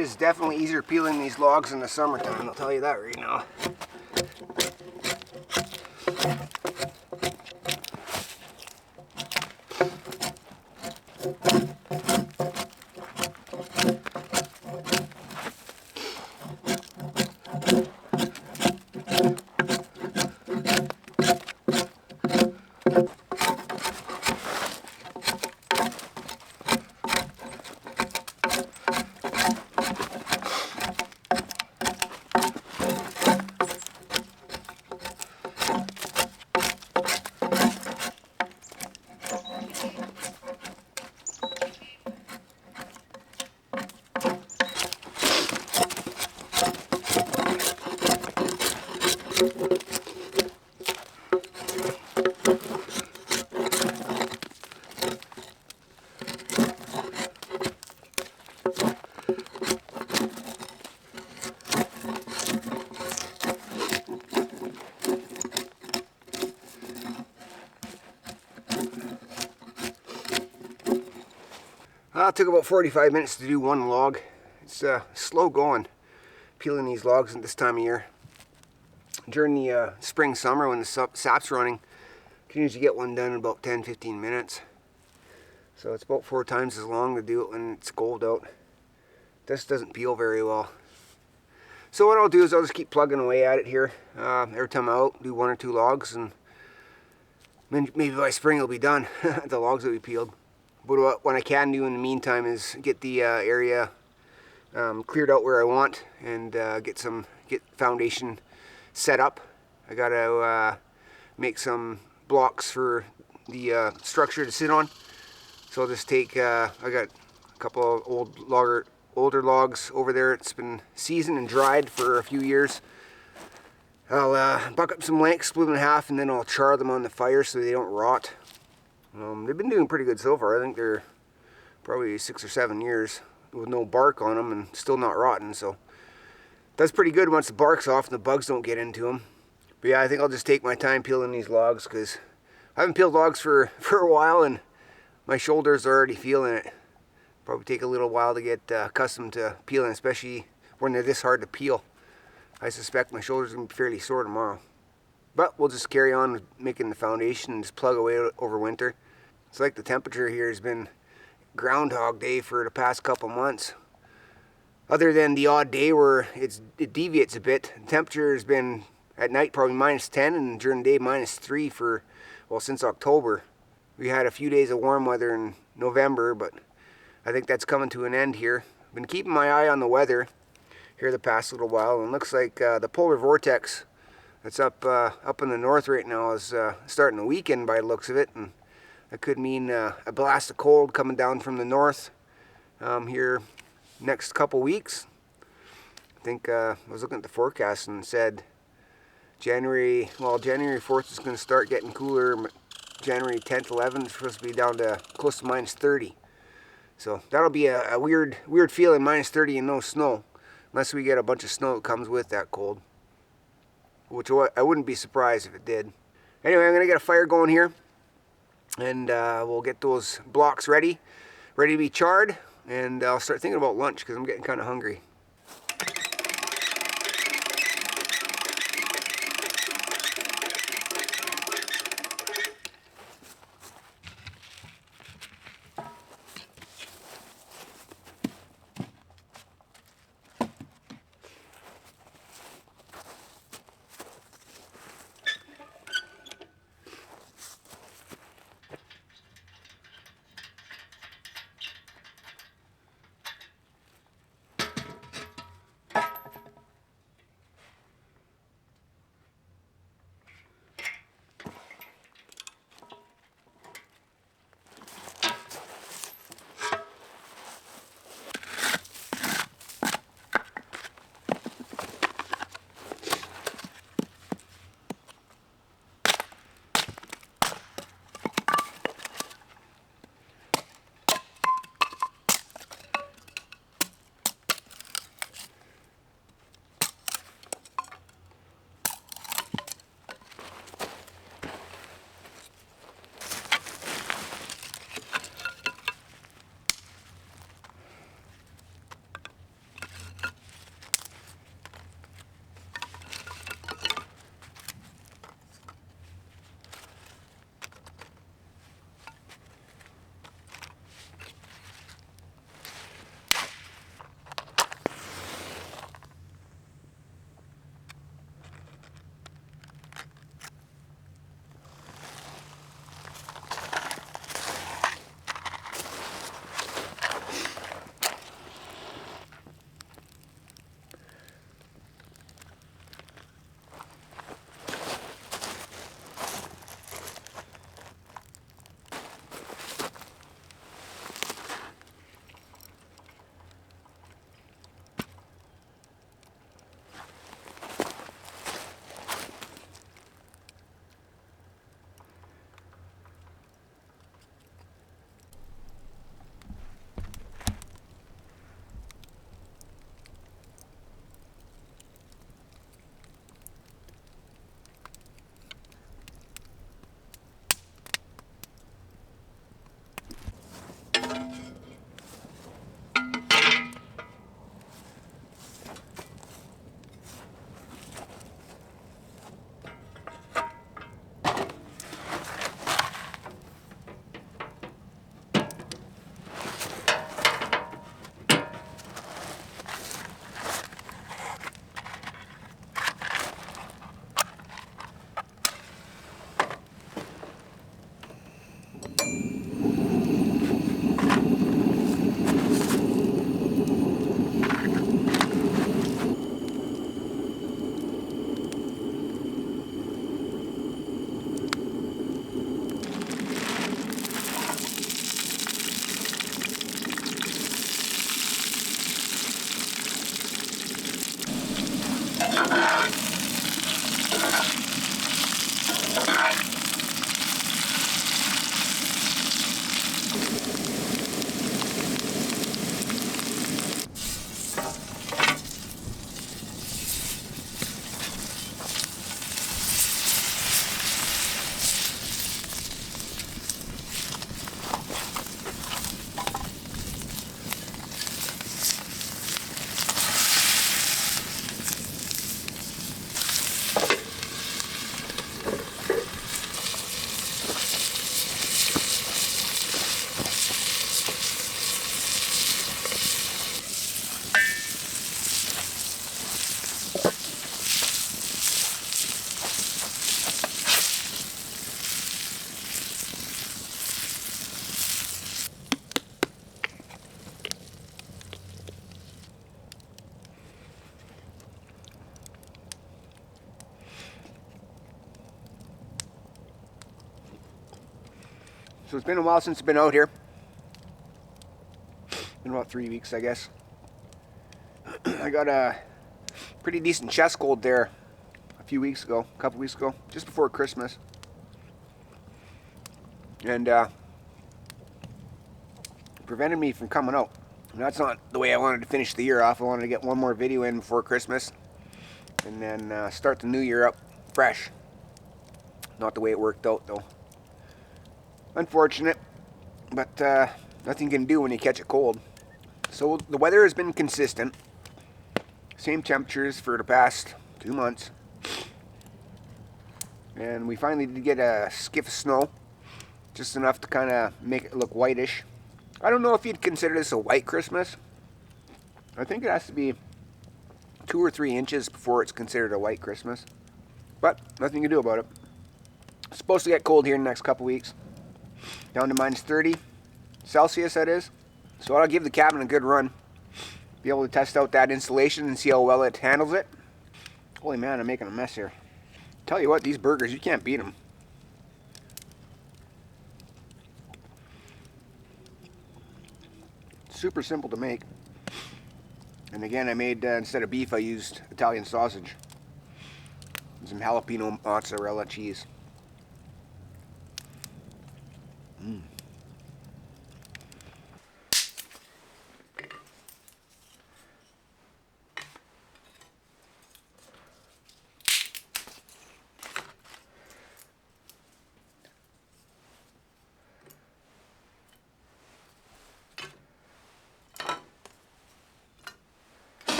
is definitely easier peeling these logs in the summertime, I'll tell you that right now. It took about 45 minutes to do one log. It's slow going, peeling these logs at this time of year. During the spring, summer, when the sap's running, you can usually get one done in about 10-15 minutes. So it's about 4 times as long to do it when it's cold out. This doesn't peel very well. So what I'll do is I'll just keep plugging away at it here. Every time I'm out, do 1 or 2 logs, and maybe by spring it'll be done. The logs will be peeled. But what I can do in the meantime is get the area cleared out where I want, and get foundation set up. I gotta make some blocks for the structure to sit on. So I'll just take, I got a couple of older logs over there. It's been seasoned and dried for a few years. I'll buck up some lengths, split them in half, and then I'll char them on the fire so they don't rot. They've been doing pretty good so far. I think they're probably 6 or 7 years with no bark on them and still not rotten. So that's pretty good once the bark's off and the bugs don't get into them. But yeah, I think I'll just take my time peeling these logs, because I haven't peeled logs for a while and my shoulders are already feeling it. Probably take a little while to get accustomed to peeling, especially when they're this hard to peel. I suspect my shoulders are going to be fairly sore tomorrow. But we'll just carry on with making the foundation and just plug away over winter. It's like the temperature here has been Groundhog Day for the past couple months. Other than the odd day where it deviates a bit, the temperature has been at night probably -10 and during the day -3 for, well, since October. We had a few days of warm weather in November, but I think that's coming to an end here. I've been keeping my eye on the weather here the past little while, and it looks like the polar vortex that's up in the north right now is starting to weaken by the looks of it, and that could mean a blast of cold coming down from the north here next couple weeks. I think I was looking at the forecast and said January 4th is going to start getting cooler. January 10th, 11th is supposed to be down to close to -30. So that'll be a weird feeling, -30 and no snow, unless we get a bunch of snow that comes with that cold, which I wouldn't be surprised if it did. Anyway, I'm going to get a fire going here, and we'll get those blocks ready to be charred, and I'll start thinking about lunch because I'm getting kind of hungry. So it's been a while since I've been out here. Been about 3 weeks, I guess. I got a pretty decent chest cold there a couple weeks ago, just before Christmas. And prevented me from coming out. And that's not the way I wanted to finish the year off. I wanted to get one more video in before Christmas and then start the new year up fresh. Not the way it worked out though. Unfortunate, but nothing you can do when you catch a cold. So the weather has been consistent. Same temperatures for the past 2 months. And we finally did get a skiff of snow. Just enough to kind of make it look whitish. I don't know if you'd consider this a white Christmas. I think it has to be 2 or 3 inches before it's considered a white Christmas. But nothing you can do about it. It's supposed to get cold here in the next couple weeks. Down to minus 30 Celsius, that is. So I'll give the cabin a good run. Be able to test out that insulation and see how well it handles it. Holy man, I'm making a mess here. Tell you what, these burgers, you can't beat them. Super simple to make. And again, I made, instead of beef, I used Italian sausage. And some jalapeno mozzarella cheese.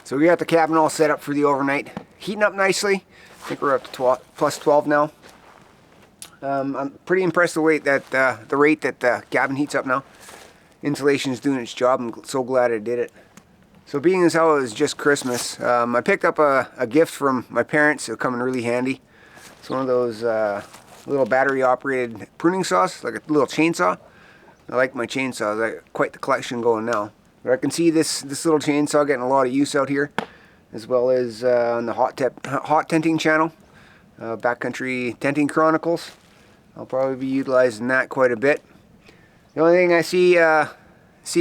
So we got the cabin all set up for the overnight. Heating up nicely. I think we're up to plus 12 now. I'm pretty impressed with the rate that the cabin heats up now. Insulation is doing its job. I'm so glad I did it. So being as how it was just Christmas, I picked up a gift from my parents. It'll come in really handy. It's one of those little battery operated pruning saws, like a little chainsaw. I like my chainsaws. I got quite the collection going now. But I can see this little chainsaw getting a lot of use out here, as well as on the hot tenting channel, Backcountry Tenting Chronicles. I'll probably be utilizing that quite a bit. The only thing I see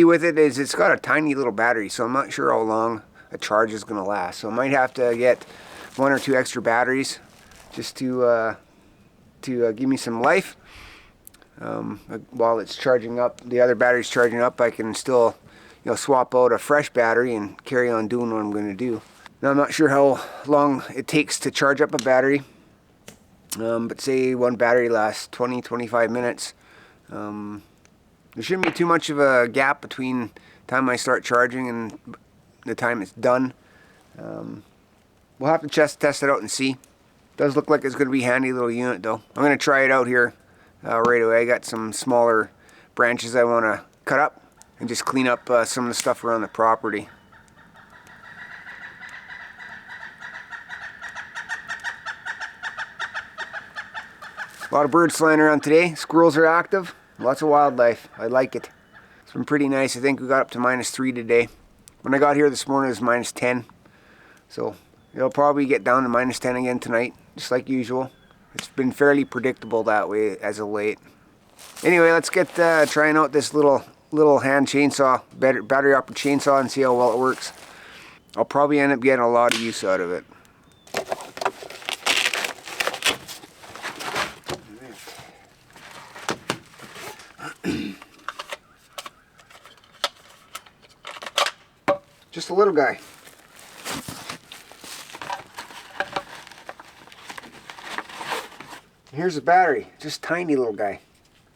with it is it's got a tiny little battery, so I'm not sure how long a charge is going to last. So I might have to get 1 or 2 extra batteries just to give me some life. While it's charging up, the other battery's charging up, I can still swap out a fresh battery and carry on doing what I'm going to do. Now I'm not sure how long it takes to charge up a battery, but say one battery lasts 20-25 minutes. There shouldn't be too much of a gap between the time I start charging and the time it's done. We'll have to test it out and see. Does look like it's going to be a handy little unit though. I'm going to try it out here right away. I got some smaller branches I want to cut up and just clean up some of the stuff around the property. A lot of birds flying around today. Squirrels are active. Lots of wildlife. I like it. It's been pretty nice. I think we got up to -3 today. When I got here this morning it was -10. So it'll probably get down to -10 again tonight, just like usual. It's been fairly predictable that way as of late. Anyway, let's get trying out this little hand chainsaw, battery operated chainsaw, and see how well it works. I'll probably end up getting a lot of use out of it. Just a little guy. Here's the battery, just tiny little guy.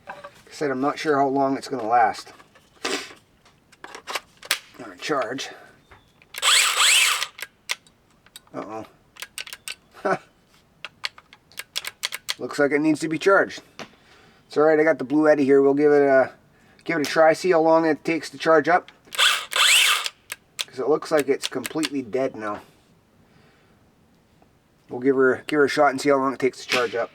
Like I said, I'm not sure how long it's going to last. Alright, charge. Uh-oh. Looks like it needs to be charged. It's alright, I got the Blue Eddy here. We'll give it a try, see how long it takes to charge up. Because it looks like it's completely dead now. We'll give her a shot and see how long it takes to charge up.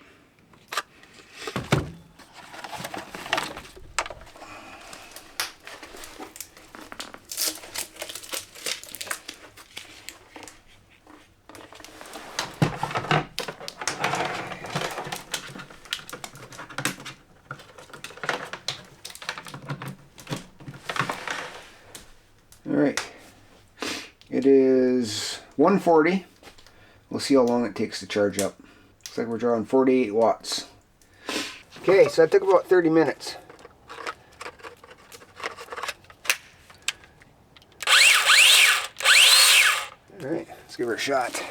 Alright, it is 140. We'll see how long it takes to charge up. Looks like we're drawing 48 watts. Okay, so that took about 30 minutes. Alright, let's give her a shot.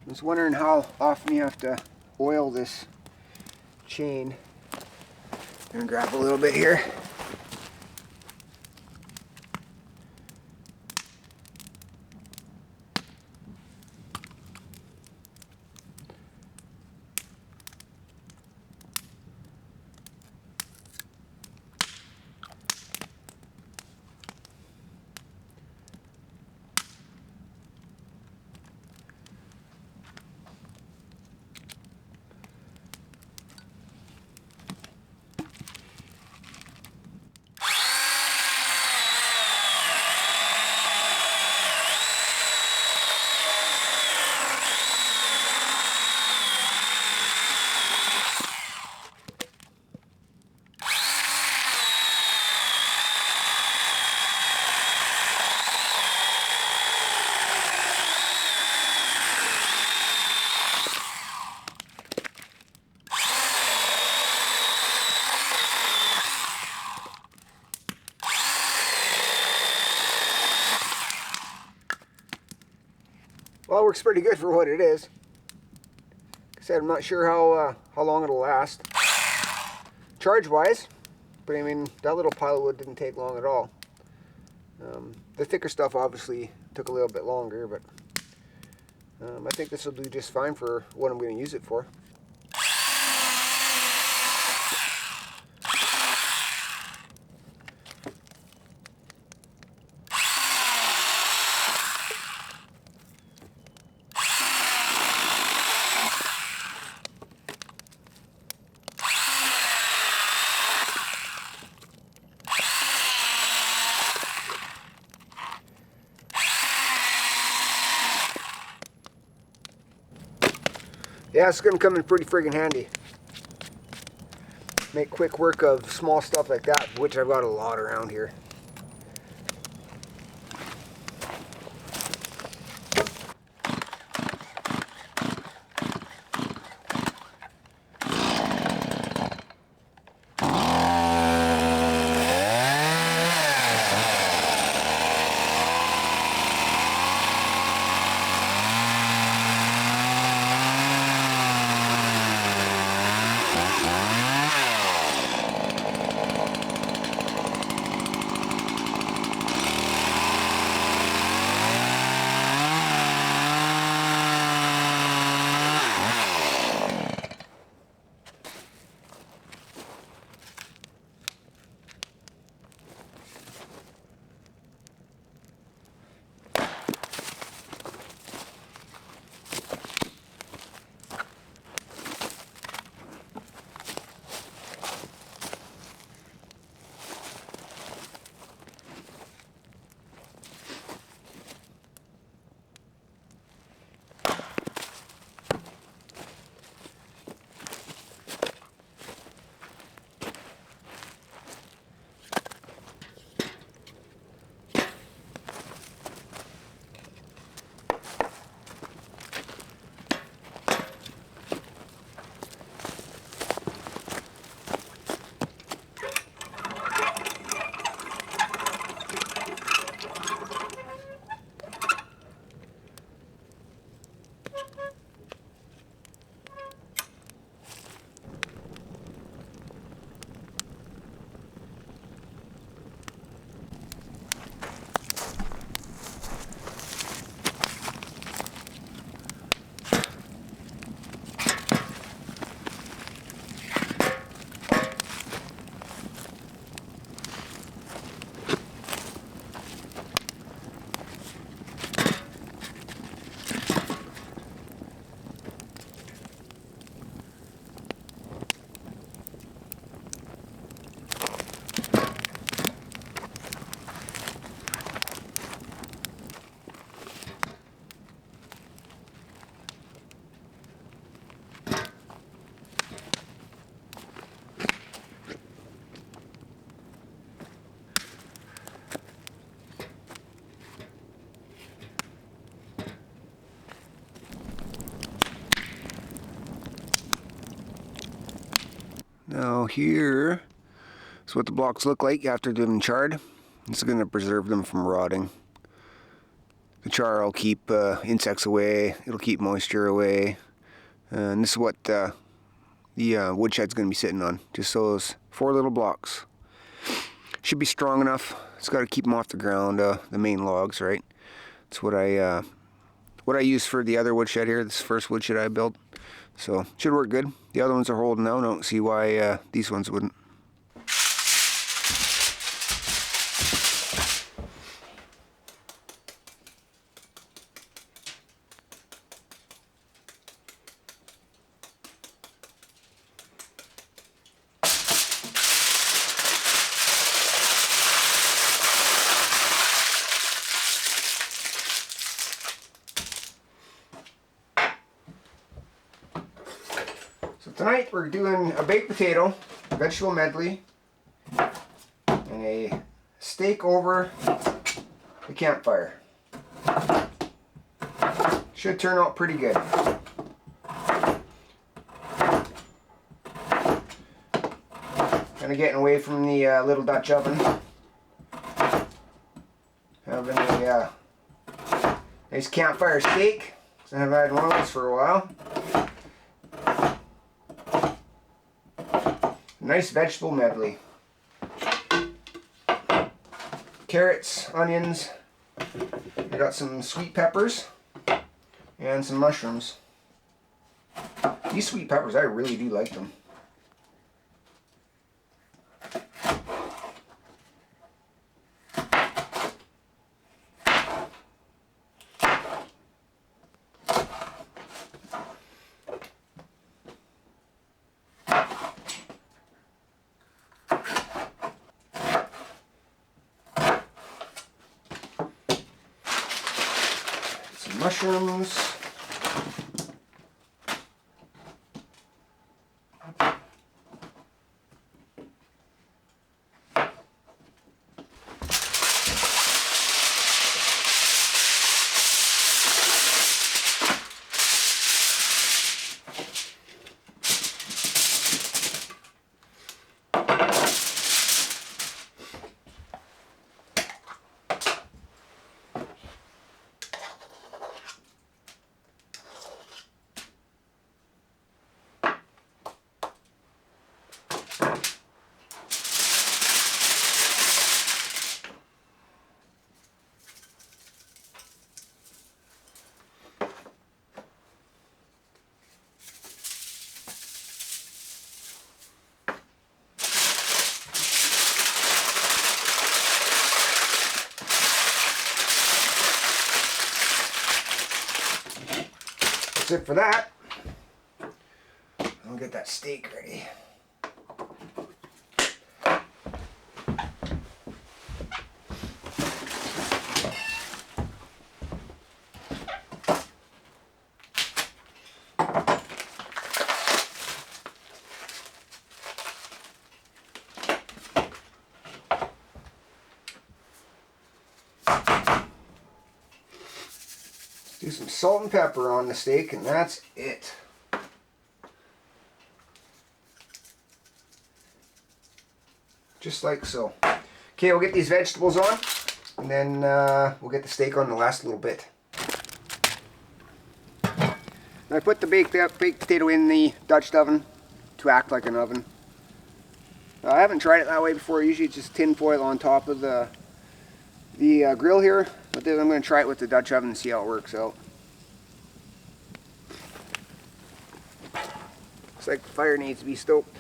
I was wondering how often you have to oil this chain. I'm gonna grab a little bit here. Well, it works pretty good for what it is. Like I said, I'm not sure how long it'll last, charge-wise, but I mean, that little pile of wood didn't take long at all. The thicker stuff obviously took a little bit longer, but I think this will do just fine for what I'm going to use it for. Yeah, it's going to come in pretty friggin' handy. Make quick work of small stuff like that, which I've got a lot around here. Now here is what the blocks look like after they've been charred. This is going to preserve them from rotting. The char will keep insects away, it'll keep moisture away, and this is what the woodshed's going to be sitting on. Just those 4 little blocks. Should be strong enough. It's got to keep them off the ground, the main logs, right? That's what I use for the other woodshed here, this first woodshed I built. So, should work good. The other ones are holding out. I don't see why these ones wouldn't. So tonight we're doing a baked potato, vegetable medley, and a steak over the campfire. Should turn out pretty good. Kind of getting away from the little Dutch oven. Having a nice campfire steak. I haven't had one of those for a while. Nice vegetable medley. Carrots, onions, I got some sweet peppers, and some mushrooms. These sweet peppers, I really do like them. Mushrooms, That's it for that. I'll get that steak ready. Do some salt and pepper on the steak, and that's it. Just like so. Okay, we'll get these vegetables on, and then we'll get the steak on the last little bit. I put the baked potato in the Dutch oven to act like an oven. I haven't tried it that way before. Usually it's just tin foil on top of the grill here, but then I'm going to try it with the Dutch oven and see how it works out. Looks like the fire needs to be stoked.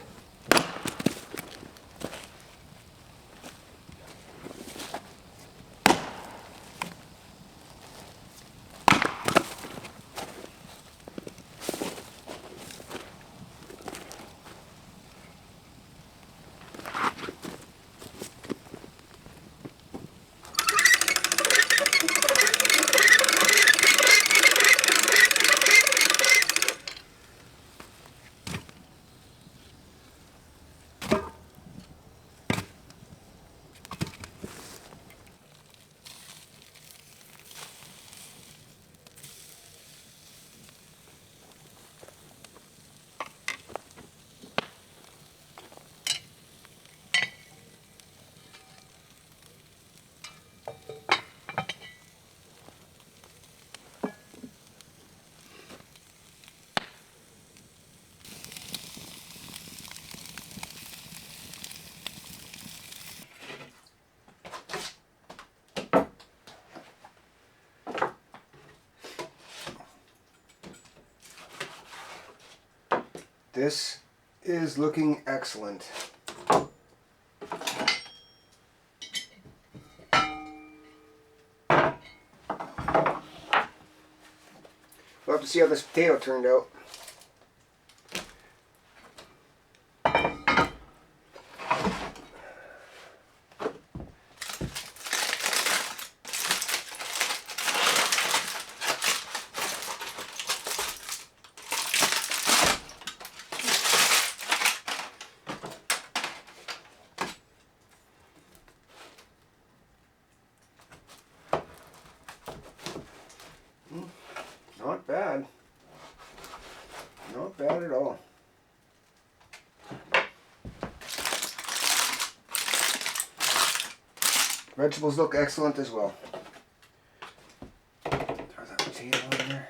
This is looking excellent. We'll have to see how this potato turned out. Not bad. Not bad at all. Vegetables look excellent as well. Throw that potato in there.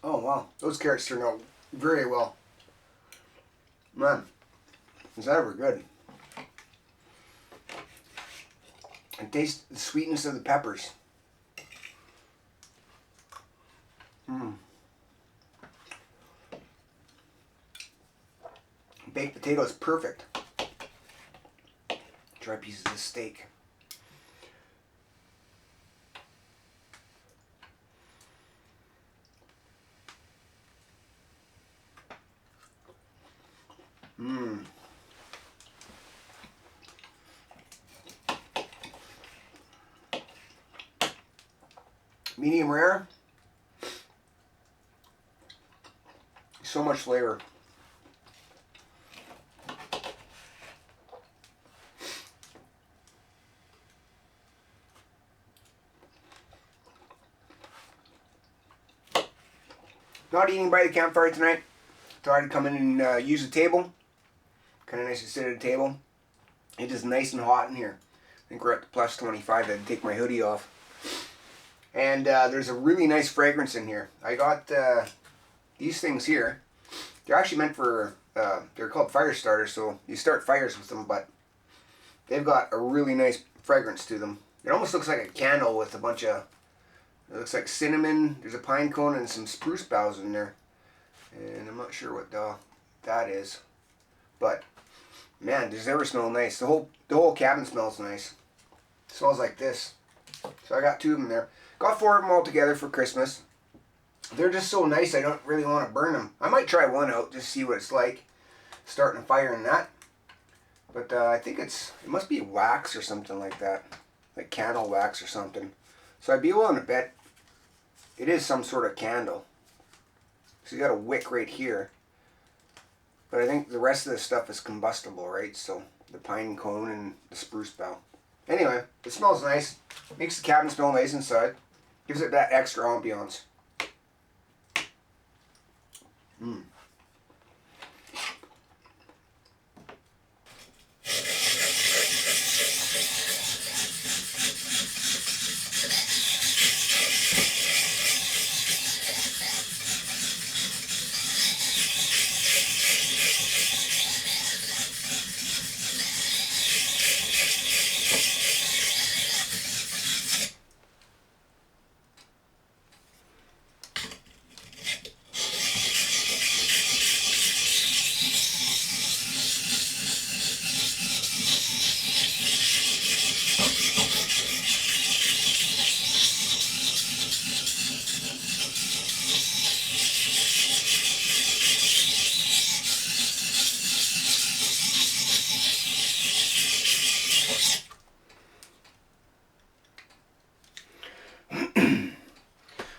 Oh wow, those carrots turned out very well. Man, is that ever good? And taste the sweetness of the peppers. Baked potato is perfect. Try pieces of steak. Medium rare. So much flavor. Not eating by the campfire tonight. Thought I'd come in and use the table. Kind of nice to sit at a table. It is nice and hot in here. I think we're up to plus 25. I had to take my hoodie off. And there's a really nice fragrance in here. I got these things here. They're actually meant for, they're called fire starters, so you start fires with them, but they've got a really nice fragrance to them. It almost looks like a candle with a bunch of, it looks like cinnamon, there's a pine cone and some spruce boughs in there. And I'm not sure what that is. But, man, does it ever smell nice. The whole cabin smells nice. It smells like this. So I got 2 of them there. Got 4 of them all together for Christmas. They're just so nice I don't really want to burn them. I might try one out, just see what it's like. Starting a fire in that. But I think it must be wax or something like that. Like candle wax or something. So I'd be willing to bet it is some sort of candle. So you got a wick right here. But I think the rest of this stuff is combustible, right? So the pine cone and the spruce bough. Anyway, it smells nice. Makes the cabin smell nice inside. Gives it that extra ambiance. Mm.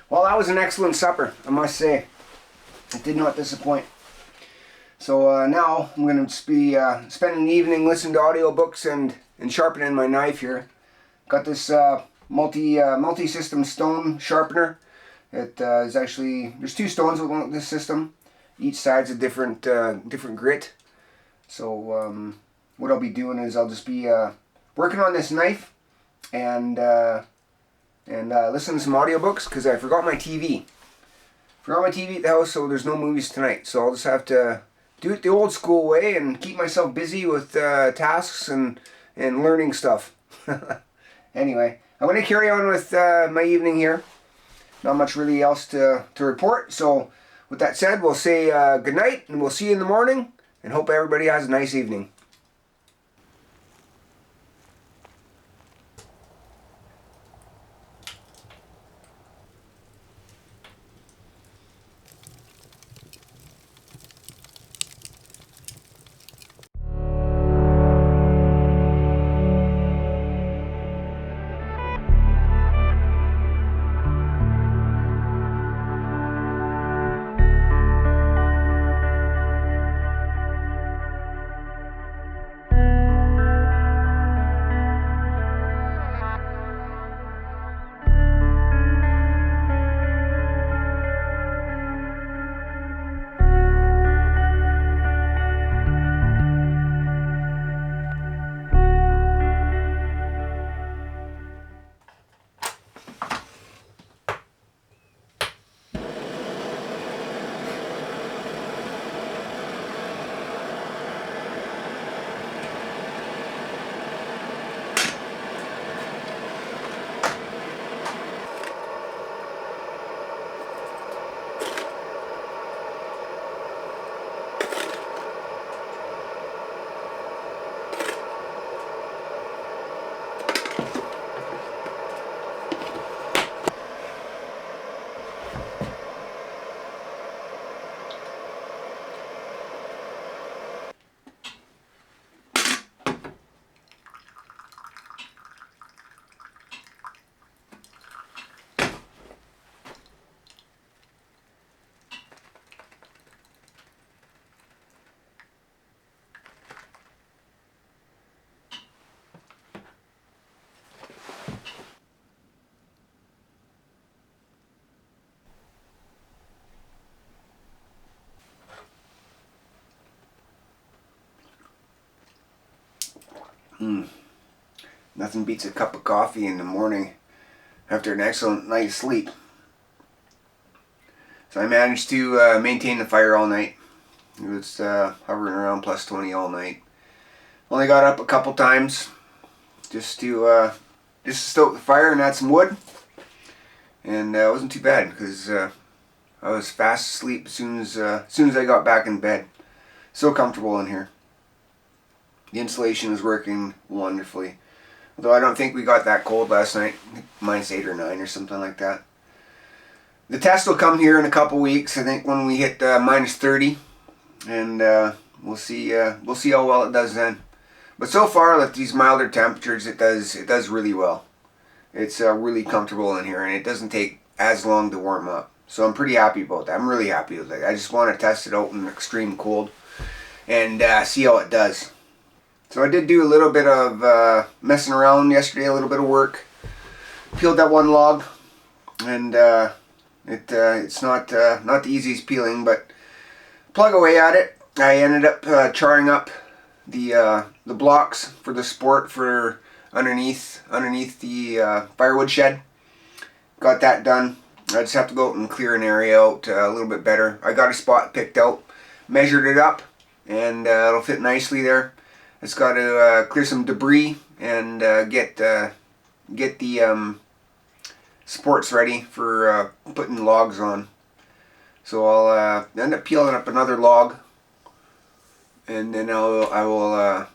Well, that was an excellent supper, I must say. It did not disappoint. So now I'm going to just be spending the evening listening to audiobooks and sharpening my knife here. Got this multi-system stone sharpener. It is actually, there's 2 stones with this system. Each side's a different grit. So what I'll be doing is I'll just be working on this knife and listen to some audiobooks because I forgot my TV. Forgot my TV at the house, so there's no movies tonight. So I'll just have to do it the old school way and keep myself busy with tasks and learning stuff. Anyway, I'm going to carry on with my evening here. Not much really else to report. So with that said, we'll say good night and we'll see you in the morning and hope everybody has a nice evening. Nothing beats a cup of coffee in the morning after an excellent night's sleep. So I managed to maintain the fire all night. It was hovering around plus 20 all night. Only got up a couple times just to stoke the fire and add some wood. And it wasn't too bad because I was fast asleep as soon as I got back in bed. So comfortable in here. The insulation is working wonderfully. Although I don't think we got that cold last night. -8 or 9 or something like that. The test will come here in a couple weeks. I think when we hit -30, and we'll see how well it does then. But so far, at these milder temperatures, it does really well. It's really comfortable in here, and it doesn't take as long to warm up. So I'm pretty happy about that. I'm really happy with it. I just want to test it out in extreme cold and see how it does. So I did do a little bit of messing around yesterday, a little bit of work. Peeled that one log, and it's not the easiest peeling, but plug away at it. I ended up charring up the blocks for the support for underneath the firewood shed. Got that done. I just have to go out and clear an area out a little bit better. I got a spot picked out, measured it up, and it'll fit nicely there. It's got to clear some debris and get the supports ready for putting logs on. So I'll end up peeling up another log, and then I will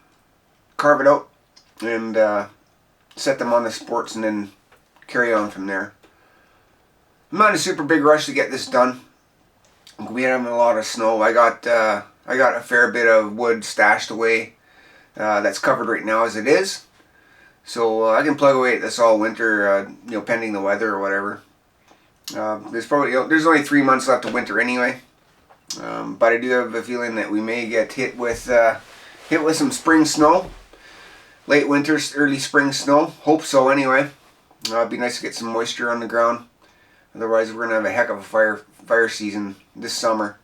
carve it out and set them on the supports, and then carry on from there. I'm not in a super big rush to get this done. We had a lot of snow. I got a fair bit of wood stashed away. That's covered right now as it is, so I can plug away at this all winter, pending the weather or whatever. There's only 3 months left of winter anyway, but I do have a feeling that we may get hit with some spring snow, late winter, early spring snow. Hope so anyway. It'd be nice to get some moisture on the ground. Otherwise, we're gonna have a heck of a fire season this summer.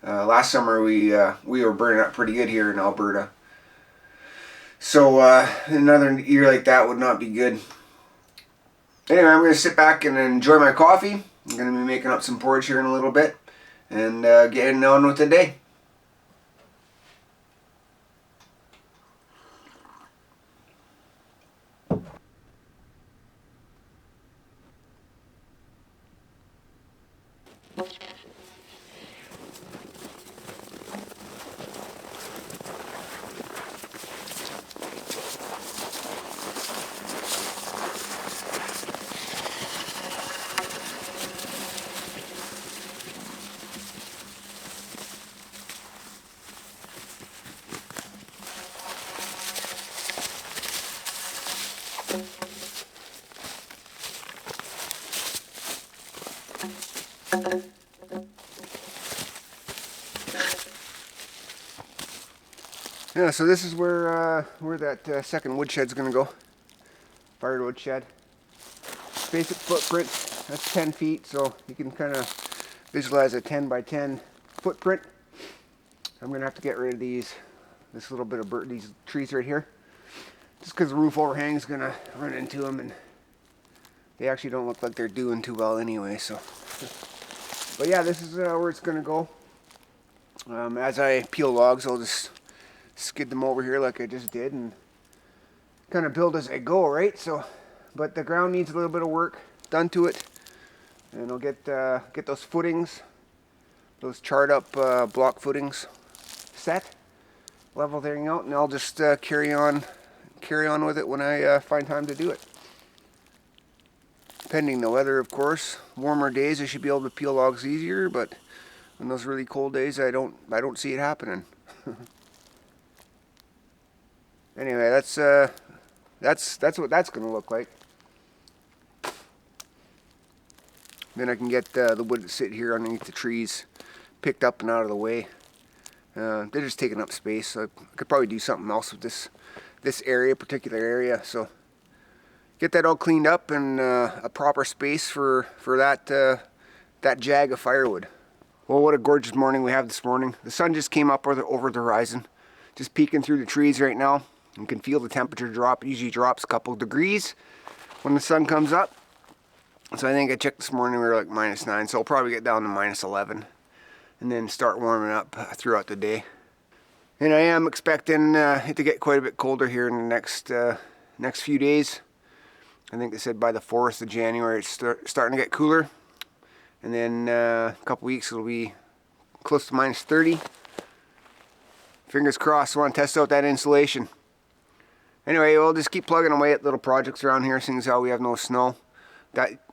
Last summer we were burning up pretty good here in Alberta. So another year like that would not be good. Anyway, I'm going to sit back and enjoy my coffee. I'm going to be making up some porridge here in a little bit, and getting on with the day. Yeah, so this is where that second woodshed's gonna go. Firewood shed. Basic footprint. That's 10 feet, so you can kind of visualize a 10 by 10 footprint. I'm gonna have to get rid of this little bit of these trees right here, just because the roof overhang is gonna run into them, and they actually don't look like they're doing too well anyway. So, but yeah, this is where it's gonna go. As I peel logs, I'll just skid them over here like I just did, and kind of build as I go, right? So, but the ground needs a little bit of work done to it, and I'll get those footings, those charred up block footings set, level everything out, and I'll just carry on with it when I find time to do it. Pending the weather, of course. Warmer days I should be able to peel logs easier, but on those really cold days I don't see it happening. Anyway, that's what that's going to look like. Then I can get the wood to sit here underneath the trees picked up and out of the way. They're just taking up space, so I could probably do something else with this particular area. So get that all cleaned up and a proper space for that jag of firewood. Well, what a gorgeous morning we have this morning. The sun just came up over the horizon, just peeking through the trees right now. You can feel the temperature drop. It usually drops a couple degrees when the sun comes up. So I think I checked this morning, we were like -9, so I'll probably get down to -11 and then start warming up throughout the day. And I am expecting it to get quite a bit colder here in the next few days. I think they said by the 4th of January it's starting to get cooler. And then a couple weeks it'll be close to -30. Fingers crossed, I want to test out that insulation. Anyway, we'll just keep plugging away at little projects around here, seeing as how we have no snow.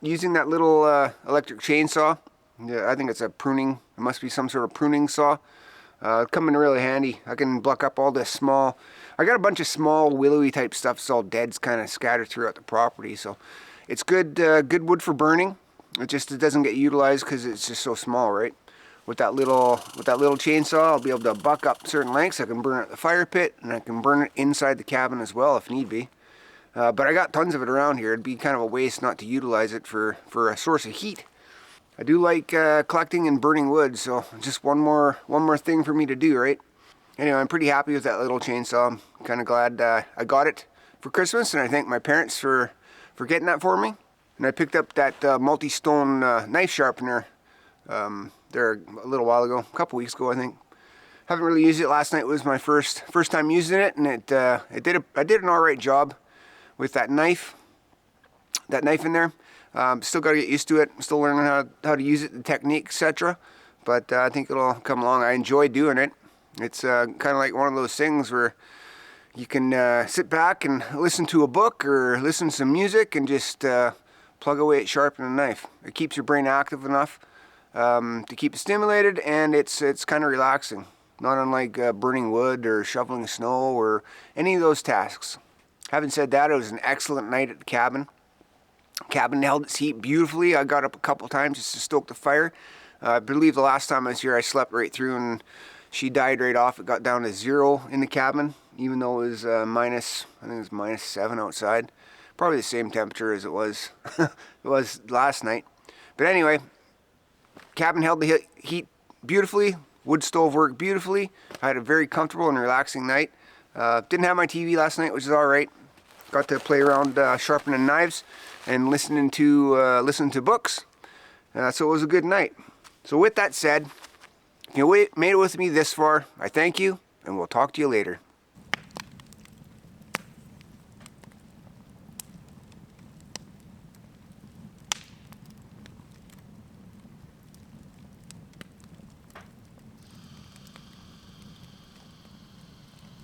Using that little electric chainsaw, yeah, I think it's a pruning, it must be some sort of pruning saw. Come in really handy. I can pluck up all this small, I got a bunch of small willowy type stuff, it's all deads kind of scattered throughout the property, so it's good good wood for burning. It doesn't get utilized because it's just so small, right? With that little chainsaw, I'll be able to buck up certain lengths. I can burn it at the fire pit, and I can burn it inside the cabin as well if need be. But I got tons of it around here. It'd be kind of a waste not to utilize it for a source of heat. I do like collecting and burning wood, so just one more thing for me to do, right? Anyway, I'm pretty happy with that little chainsaw. I'm kind of glad I got it for Christmas, and I thank my parents for getting that for me. And I picked up that multi-stone knife sharpener there a little while ago, a couple weeks ago, I think. Haven't really used it. Last night was my first time using it, and I did an all right job with that knife in there. Still got to get used to it. Still learning how to use it, the technique, etc. But I think it'll come along. I enjoy doing it. It's kind of like one of those things where you can sit back and listen to a book or listen to some music and just plug away at sharpening a knife. It keeps your brain active enough to keep it stimulated, and it's kind of relaxing. Not unlike burning wood or shoveling snow or any of those tasks. Having said that, it was an excellent night at the cabin. Cabin held its heat beautifully. I got up a couple times just to stoke the fire. I believe the last time I was here I slept right through and she died right off. It got down to 0 in the cabin, even though it was I think it was -7 outside. Probably the same temperature as it was it was last night. But anyway, cabin held the heat beautifully. Wood stove worked beautifully. I had a very comfortable and relaxing night. Didn't have my TV last night, which is all right. Got to play around sharpening knives and listening to books. So it was a good night. So with that said, if you made it with me this far, I thank you, and we'll talk to you later.